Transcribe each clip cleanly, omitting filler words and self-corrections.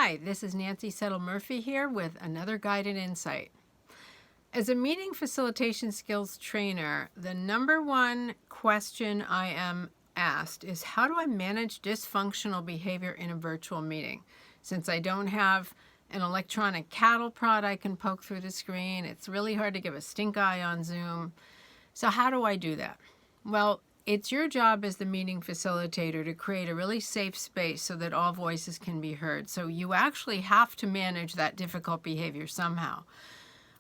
Hi, this is Nancy Settle-Murphy here with another guided insight. As a meeting facilitation skills trainer, the number one question I am asked is, how do I manage dysfunctional behavior in a virtual meeting? Since I don't have an electronic cattle prod I can poke through the screen, it's really hard to give a stink eye on Zoom. So how do I do that? Well, it's your job as the meeting facilitator to create a really safe space so that all voices can be heard. So you actually have to manage that difficult behavior somehow.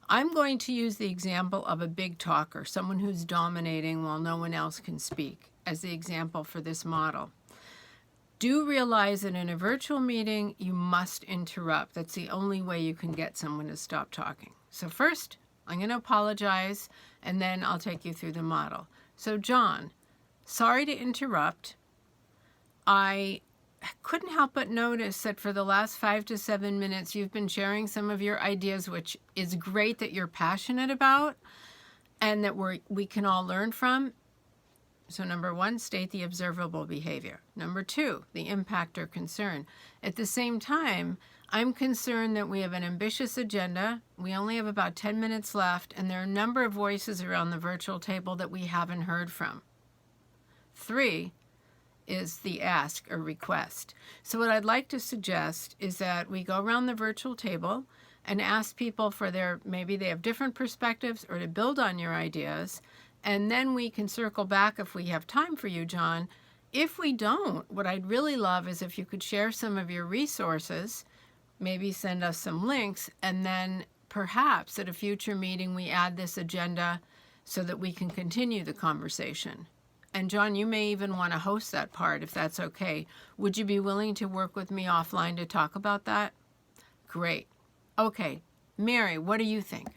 I'm going to use the example of a big talker, someone who's dominating while no one else can speak, as the example for this model. Do realize that in a virtual meeting, you must interrupt. That's the only way you can get someone to stop talking. So first, I'm going to apologize, and then I'll take you through the model. So John, sorry to interrupt. I couldn't help but notice that for the last 5 to 7 minutes, you've been sharing some of your ideas, which is great that you're passionate about and that we can all learn from. So number one, state the observable behavior. Number two, the impact or concern. At the same time, I'm concerned that we have an ambitious agenda. We only have about 10 minutes left, and there are a number of voices around the virtual table that we haven't heard from. 3 is the ask or request. So what I'd like to suggest is that we go around the virtual table and ask people for maybe they have different perspectives or to build on your ideas, and then we can circle back if we have time for you, John. If we don't, what I'd really love is if you could share some of your resources, maybe send us some links, and then perhaps at a future meeting we add this agenda so that we can continue the conversation. And John, you may even want to host that part if that's okay. Would you be willing to work with me offline to talk about that? Great. Okay. Mary, what do you think?